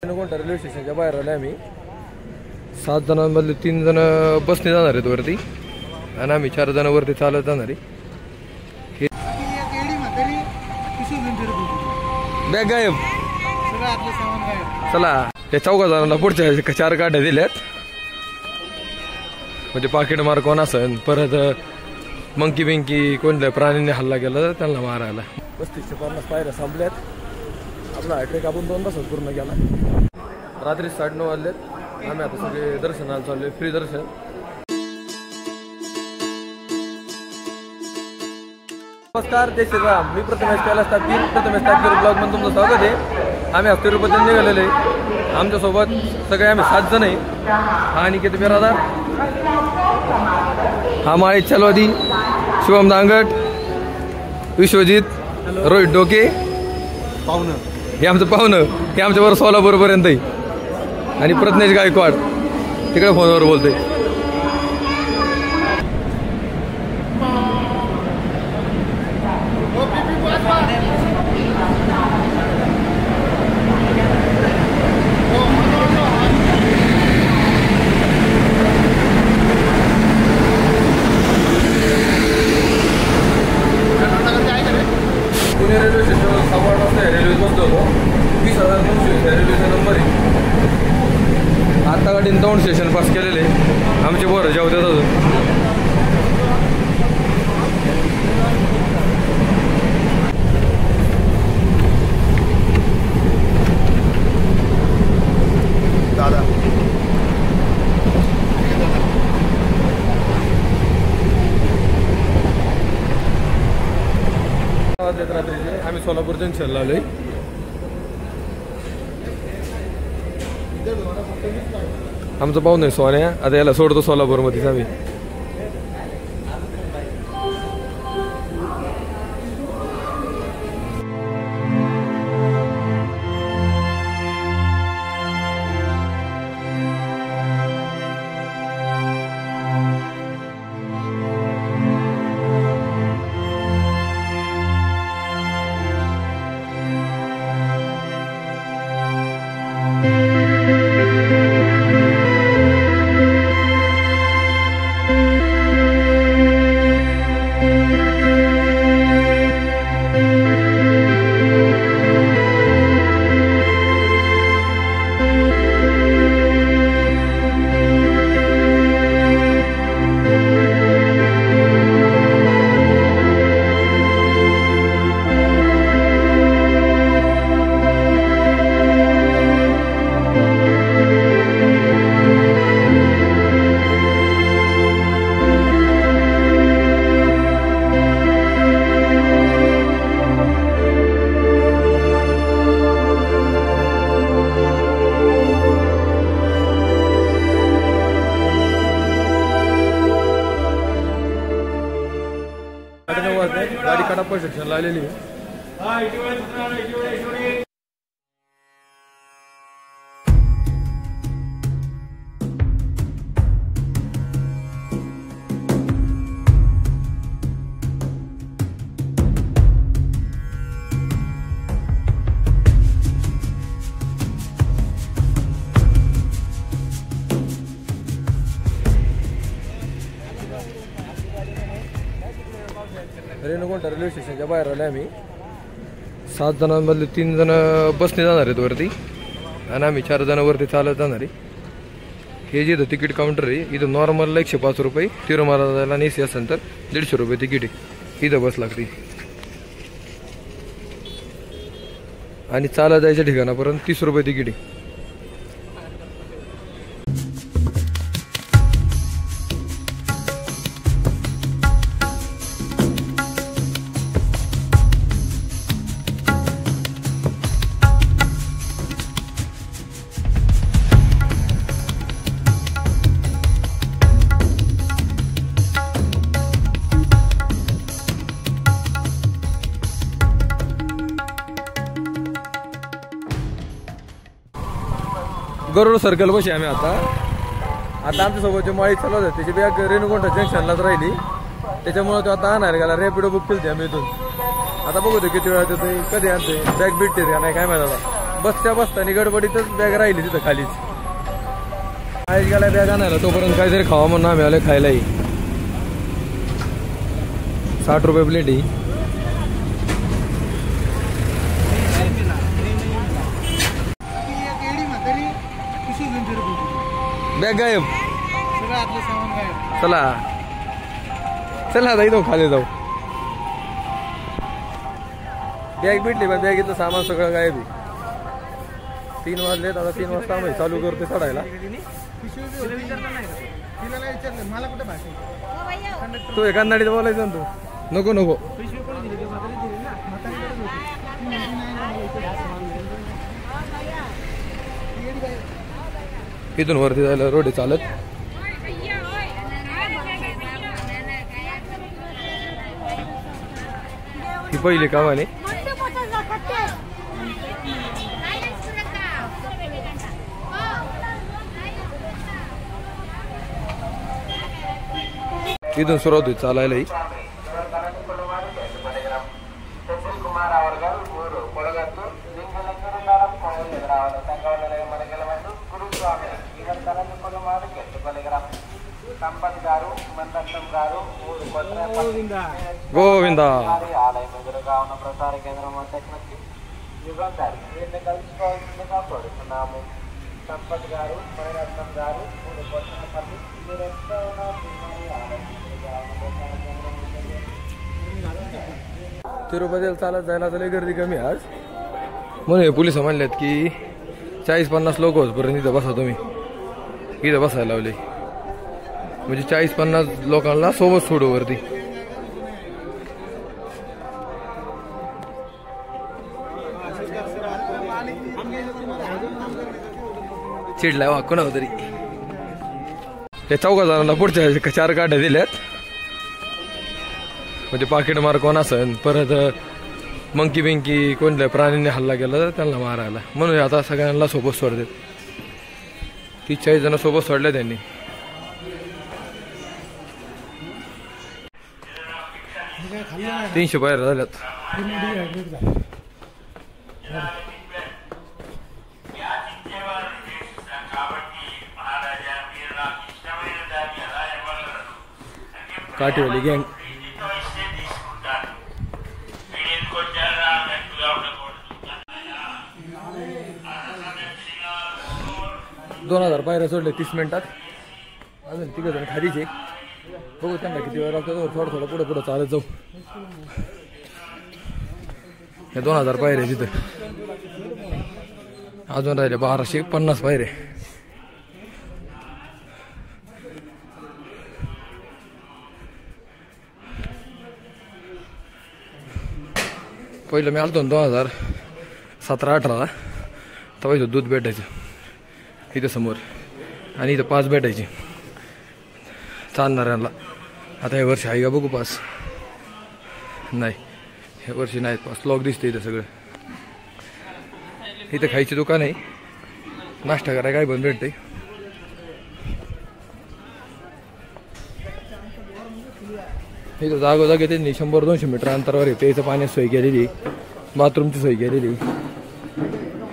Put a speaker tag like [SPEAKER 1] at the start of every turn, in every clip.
[SPEAKER 1] कोणत्या रेल्वे स्टेशनच्या बाहेर आले आम्ही 7 जणांमधले 3 जण बसने जाणार आहेत वरती आणि आम्ही 4 जण वरती चालत जाणार आहे। बॅग गायब चला त्या 4 जणांना पुढच्या 4 गाड्या दिल्यात म्हणजे पाकिट मार कोण असेल परत मंकी बिंकी कोणत्या प्राणीने हल्ला केला तर त्यांना मारायला। 35 ते 50 पायऱ्या संपल्यात। आपला ट्रेक आपण 2 तासात पूर्ण केला। रात्री 9:30 वाजलेत। आम्ही आता सगळे दर्शनाला चाललोय फ्री दर्शन। नमस्कार जय श्रीराम, मी प्रथमेश कैलास तापकीर प्रथमेश तापकीर ब्लॉग मध्ये तुमचं स्वागत आहे। आम्ही आज तिरुपतीला निघालेलो आहे। आमच्यासोबत सगळे आम्ही 7 जण आहे। हा निकेत बिरादार, हा माळी चलवादी, शिवम दांगट, विश्वजित, रोहित डोके पाहुणं, हे आमचं पाहुणं, हे आमच्या बरोबर सोलापूर पर्यंत आहे आणि प्रज्ञेश गायकवाड तिकडे फोनवर बोलतोय। पुणे रेल्वे स्टेशनवर 8:15 वाजता रेल्वे बसलो होतो। 20,900 रेल्वेचा नंबर आहे। आता गाडीने 2 स्टेशन पास केलेले आमचे बरं जाऊ देत अजून। दादा रात्रीचे आम्ही सोलापूर जंक्शनला आलोय। आमचं पाहुणं आहे सोन्या, आता याला सोडतो सोलापूर मध्येच आम्ही। गाडी कडाप्पा स्टेशनला आलेली आहे। कोणत्या रेल्वे स्टेशनच्या बाहेर आले आम्ही 7 जणांमधले 3 जण बसने जाणार आहेत वरती आणि आम्ही 4 जण वरती चालत जाणार आहे। हे जे तिकीट काउंटर आहे इथं नॉर्मलला 105 रुपये, तिरुमलाला आणि AC असेल तर 150 रुपये तिकीट आहे। इथं बस लागते आणि चालत जायच्या ठिकाणापर्यंत 30 रुपये तिकीट आहे। गरुड सर्कल बशी आम्ही आता आमच्यासोबत जे माळी चालवत आहे त्याची बॅग रेणुगुंठा जंक्शनलाच राहिली, त्याच्यामुळे तो आता आणणार गेला। रॅपिडो बुक केली आम्ही इथून, आता बघू ते किती वेळात येतोय, कधी आणतोय, बॅग भेटते का नाही काय माहिती आता। बसच्या बसताना गडबडीतच बॅग राहिली तिथं खालीच. काय गेला बॅग आणायला तोपर्यंत काहीतरी खावा म्हणून आम्ही आले खायलाही. 60 रुपये प्लेट ही. बॅग गायब. चला चला आता इथं खाली जाऊ. बॅग भेटली पण बॅगीतलं सामान सगळं गायब आहे. 3 वाजलेत आता. 3 वाजता आम्ही चालू करते चढायला. तू एका नाडीत बोलायचं ना तू. नको नको इथून वरती जायला रोड चालत. ही पहिली कामाने. इथून सुरुवात होती चालायलाही. గోవింద ప్రసార కేంద్రం కలుసుకోవాల్సిందిగా సంపత్ గారు మణిరత్నం గారు तिरुपतीला चालत जायला तर गर्दी कमी आज म्हणून पोलिस म्हणल्यात की 40-50 लोक होतपर्यंत इथं बसा तुम्ही. इथं बसायला लावले म्हणजे 40-50 लोकांना सोबत सोडू वरती. चिडलाय वा कोणावर तरी. या 4 जणांना पुढच्या 4 गाड्या दिल्यात म्हणजे पाकिट मार कोण असेल. परत मंकी बिंकी कोणत्या प्राणीने हल्ला केला तर त्यांना मारायला म्हणून आता सगळ्यांना सोबत सोडतात. 30-40 जण सोबत सोडल्या त्यांनी. तीनशे पायऱ्या झाल्यात. काठीवाली गँग. दोन 2000 पायऱ्या सोडले 30 मिनिटात. अजून 3 जण खालीचे. बघू त्यांना किती वेळ लागतो. थोडं थोडं पुढे पुढे चालत जाऊ. हे 2000 पायऱ्या तिथं. अजून राहिले 1250 पायरे. पहिलं मी आलतो 2017-18 तेव्हा इथं दूध भेटायचं इथं समोर आणि इथं पास भेटायची चालणाऱ्यांना. आता हे वर्षी आहे का बघू पास. नाही हे वर्षी नाही पास. लॉक दिसते इथं सगळं. इथं खायची दुकान आहे. नाश्ता करायला काय पण भेटते. इथं जागोजागी त्यांनी 100-200 मीटर अंतरावर प्यायचं पाण्याची सोय केलेली. बाथरूमची सोय केलेली.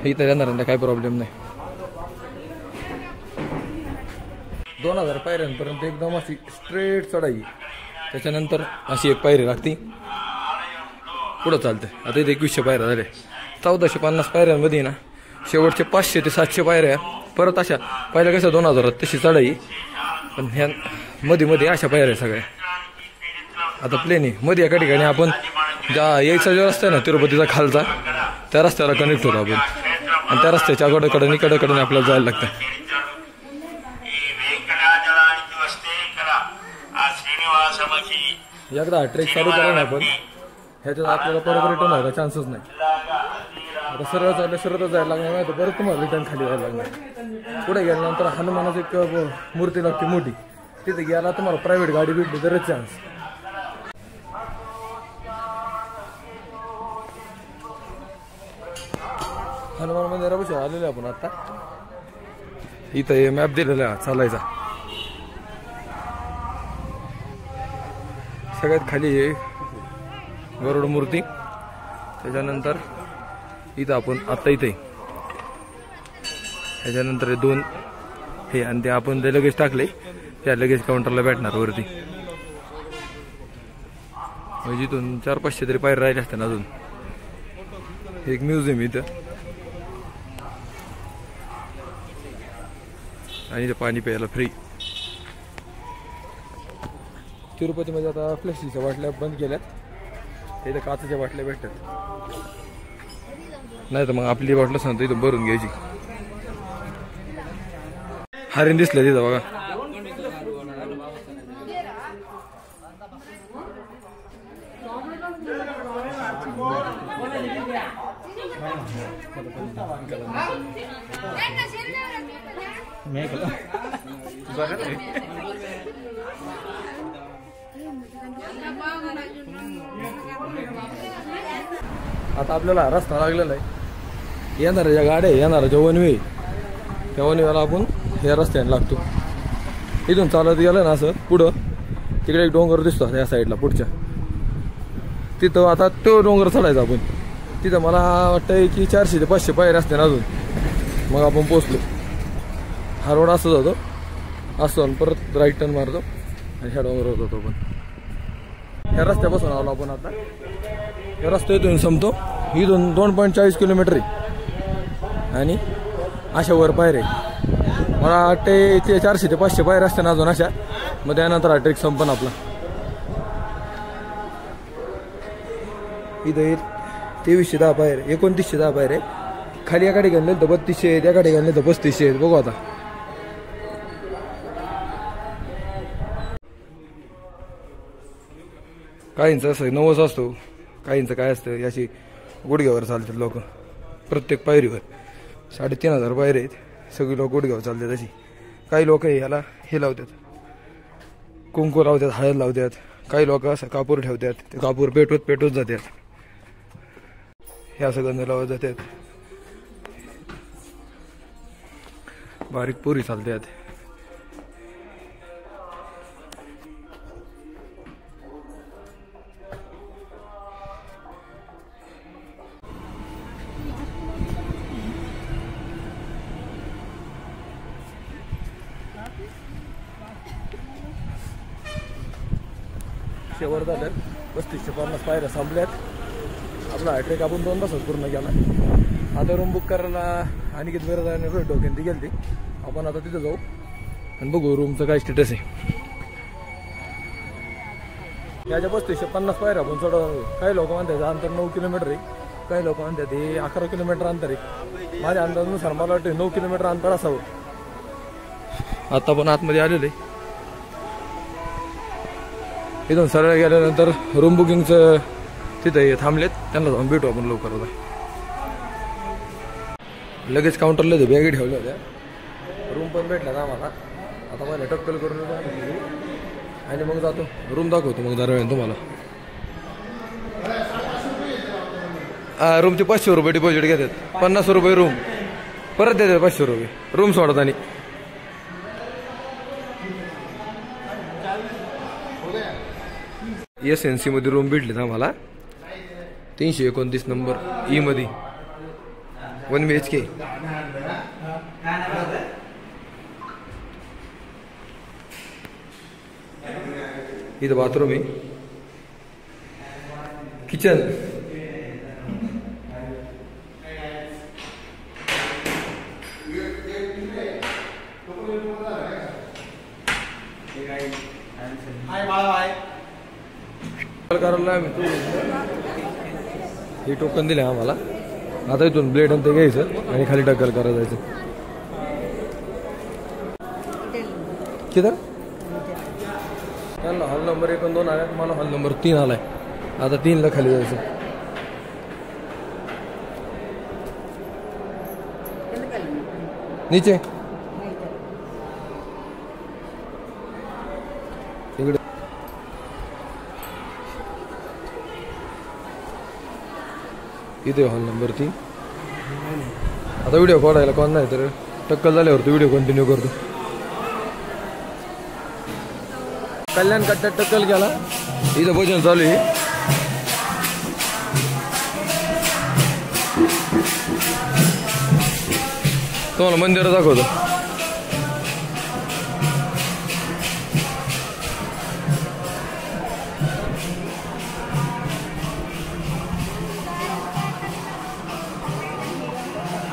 [SPEAKER 1] इथं येणाऱ्यांना काही प्रॉब्लेम नाही. 2000 पायऱ्यांपर्यंत एकदम अशी स्ट्रेट चढाई. त्याच्यानंतर अशी एक पायरी लागते पुढं चालते. आता इथे 2100 पायऱ्या झाल्या. 1450 पायऱ्यांमध्ये ना शेवटचे 500 ते 700 पायऱ्या परत अशा. पहिल्या कसं 2000 तशी चढाई पण ह्या मध्ये मध्ये अशा पायऱ्या सगळ्या. आता प्लेन आहे मध्ये. एका ठिकाणी आपण ज्या यायचा जो रस्ता आहे ना तिरुपतीचा खालचा त्या रस्त्याला कनेक्ट होतो आपण. आणि त्या रस्त्याच्या कडकडे आपल्याला जायला लागतं. एकदा ट्रेक चालू करा ना आपण ह्याच्यात आपल्याला परत रिटर्न व्हायला चान्सच नाही. आता सरळ जायला लागणार नाही तर परत तुम्हाला रिटर्न खाली व्हायला लागणार. पुढे गेल्यानंतर हनुमानाची एक मूर्ती लागते मोठी. तिथे गेला तुम्हाला प्रायव्हेट गाडी भेटली तरच चान्स. हनुमान मंदिरापाशी आलेलो आपण आता. इथं मॅप दिलेला आहे चालायचा. सगळ्यात खाली आहे गरुड मूर्ती. त्याच्यानंतर इथं आपण आता इथे त्याच्यानंतर 2 हे आणि ते आपण ते लगेच टाकले त्या लगेच काउंटरला भेटणार वरती. म्हणजे इथून 400-500 तरी पायऱ्या राहिले असतात अजून. एक म्युझियम इथं आणि इथं पाणी प्यायला फ्री. तिरुपतीमध्ये आता प्लास्टिकच्या बाटल्या बंद केल्यात, इथं काचेच्या बाटल्या भेटतात. नाही तर मग आपली बाटलं सांगतो इथं भरून घ्यायची. हरिण दिसलं तिथं बघा. आता आपल्याला रस्ता लागलेला आहे. येणाऱ्या ज्या गाड्या येणाऱ्या वन वे त्या वन वेला आपण या रस्त्याने लागतो. इथून चालत गेलं ना असं पुढं तिकडे एक डोंगर दिसतो या साईडला पुढच्या, तिथं आता तो डोंगर चढायचा आपण. तिथं मला वाटतं की 400 ते 500 पायऱ्या असते ना अजून, मग आपण पोचलो. हा रोड असं जातो असं आणि परत राईट टर्न मारतो आणि ह्या डोंगरावर जातो आपण. ह्या रस्त्यापासून आलो आपण आता. या रस्ता इथून संपतो, इथून 2.40 किलोमीटर आहे आणि अशा वर पायऱ्या. मला वाटते ते 400 ते 500 पायऱ्या असते ना अजून अशा. मग त्यानंतर हा ट्रेक संपन आपला. इथं 2310 पायऱ्या, 2910 पायऱ्या. खाली एका ठिकाणी तर 3200 आहेत, एका ठिकाणी तर 3500 आहेत. बघू आता. काहींचं असं 9 असतो, काहींचं काय असतं याची गुडघ्यावर चालतात लोक. प्रत्येक पायरीवर 3500 पायऱ्या आहेत. सगळी लोक गुडघ्यावर चालतात अशी. काही लोक याला हे लावतात, कुंकू लावतात, हळद लावतात. काही लोक असं कापूर ठेवतात, ते कापूर पेटवत जातात. हे असं गंध लावत जातात. बारीक पोरी चालतात. शेवर झालं 3550 पायऱ्या संपल्यात. आपला ट्रेक आपण 2 तासात पूर्ण केला. आता रूम बुक करायला अनिकेत मिरजाने डोक्याने ती गेली. आपण आता तिथं जाऊ आणि बघू रूमचं काय स्टेटस आहे. याच्या 3550 पायऱ्या आपण चढवू. काही लोक म्हणतात अंतर 9 किलोमीटर आहे, काही लोक म्हणतात हे 11 किलोमीटर अंतर आहे. माझ्या अंदाजानुसार मला वाटतं 9 किलोमीटर अंतर असावं. आता पण आतमध्ये आलेले. इथून सरळ गेल्यानंतर रूम बुकिंगचं तिथं थांबलेत, त्यांना जाऊन भेटू आपण लवकर. लगेच काउंटरला बॅगी ठेवल्या होत्या. रूम पण भेटला ना आम्हाला. आता मला टक्कल करून आणि मग जातो रूम दाखवतो मग जरा वेळ तुम्हाला. रूमचे 500 रुपये डिपॉझिट घेतात. 50 रुपये रूम परत देतात. 500 रुपये रूम सोडत. आणि SNC मध्ये रूम भेटलेत आम्हाला. 329 नंबर ई मध्ये 1 BHK. इथं बाथरूम आहे, किचन. हे टोकन दिले आम्हाला. आता इथून ब्लेड आणि ते घ्यायचं आणि खाली टक्कल करायला जायचं. तिथं त्यांना हॉल नंबर 1 आणि 2 आला. मला हॉल नंबर 3 आलाय. आता 3ला खाली जायचं. नीचे इकडे इथे हॉल नंबर 3. आता व्हिडिओ काढायला कोण नाही तर टक्कल झाल्यावरती व्हिडिओ कंटिन्यू करतो. कल्याण कट्ट्यात टक्कल केला. इथं भोजन चालू आहे. तुम्हाला मंदिर दाखवतो.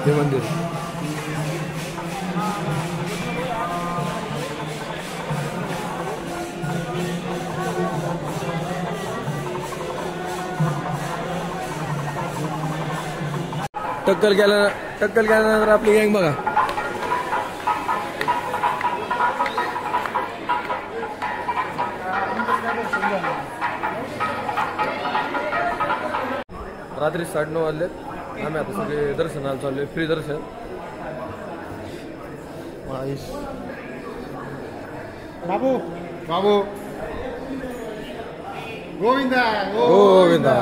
[SPEAKER 1] हे मंदिर टक्कल केल्यानंतर आपली गँग बघा. रात्री 9:30 वाजले. आम्ही आता सगळे दर्शनाला चाललोय. फ्री दर्शन.
[SPEAKER 2] बाबू बाबू गोविंदा
[SPEAKER 1] गोविंदा.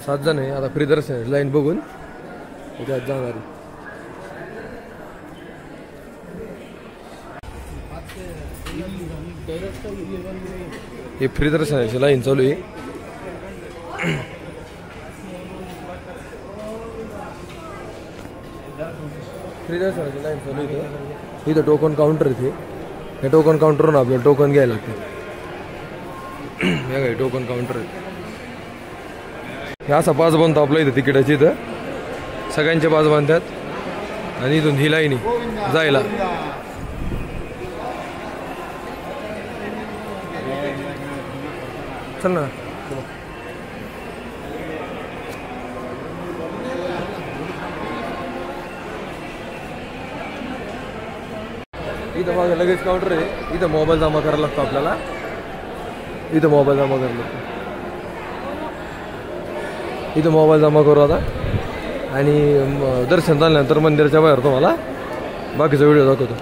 [SPEAKER 1] 7 जण आहे आता फ्री दर्शन लाईन बघून त्यात जाणार. हे फ्री दर्शनाची लाईन चालू आहे. फ्री दर्शनाची लाईन चालू आहे. इथं टोकन काउंटर इथे. हे टोकन काउंटरवरून आपल्याला टोकन घ्यायला लागते. हे टोकन काउंटर आहे. हे असा पास बनतो आपल्या इथं तिकिटाची. इथं सगळ्यांचे पास बांधतात आणि इथून ही लाईन जायला. चल ना. इथं माझं लगेच काउंटर आहे. इथं मोबाईल जमा करायला लागतो आपल्याला. इथं मोबाईल जमा करायला लागतो. इथं मोबाईल जमा करू आता आणि दर्शन झाल्यानंतर मंदिराच्या बाहेर तुम्हाला बाकीचा व्हिडिओ दाखवतो.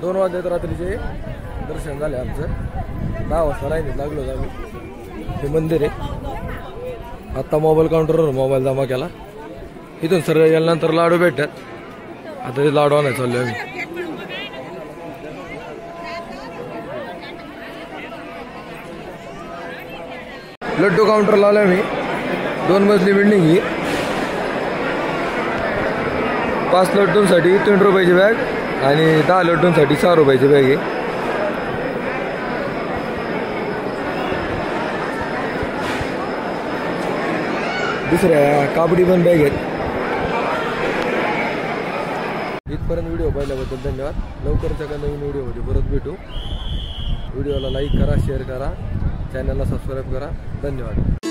[SPEAKER 1] 2 वाजले रात्रीचे दर्शन झाले आमचं. 10 वाजता लाईनीत लागलो आम्ही. हे मंदिर आहे. आत्ता मोबाईल काउंटरवर मोबाईल जमा केला. इथून सर गेल्यानंतर लाडू भेटतात. आता ते लाडू आणायला चाललो आम्ही. लड्डू काउंटर लावला मी. 2 मजली बिल्डिंग ही. 5 लड्डूंसाठी 3 रुपयाची बॅग आणि 10 लड्डूंसाठी 6 रुपयाची बॅग आहे. दुसऱ्या कापडी पण बॅग आहेत. इथपर्यंत व्हिडिओ पाहिल्याबद्दल धन्यवाद. लवकरच एका नवीन व्हिडिओमध्ये परत भेटू. व्हिडिओला लाईक करा, शेअर करा, चॅनलला सबस्क्राईब करा. धन्यवाद.